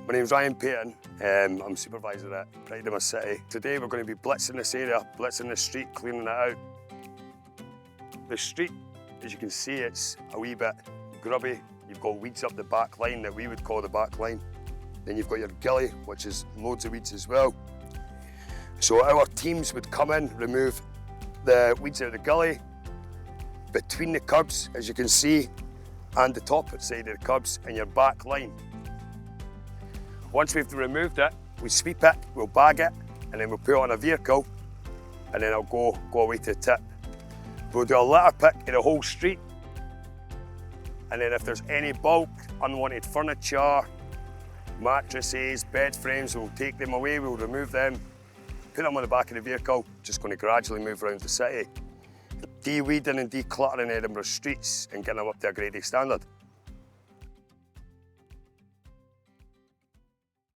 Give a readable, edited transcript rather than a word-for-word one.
My name's Ryan Payton. I'm supervisor at Pride of my City. Today we're going to be blitzing this area, blitzing the street, cleaning it out. The street, as you can see, it's a wee bit grubby. You've got weeds up the back line that we would call the back line. Then you've got your gully, which is loads of weeds as well. So our teams would come in, remove the weeds out of the gully, between the curbs, as you can see, and the top side of the curbs and your back line. Once we've removed it, we sweep it, we'll bag it, and then we'll put it on a vehicle, and then it'll go away to the tip. We'll do a litter pick in the whole street, and then if there's any bulk, unwanted furniture, mattresses, bed frames, we'll take them away, we'll remove them, put them on the back of the vehicle, just going to gradually move around the city. De-weeding and decluttering Edinburgh streets and getting them up to a grade A standard.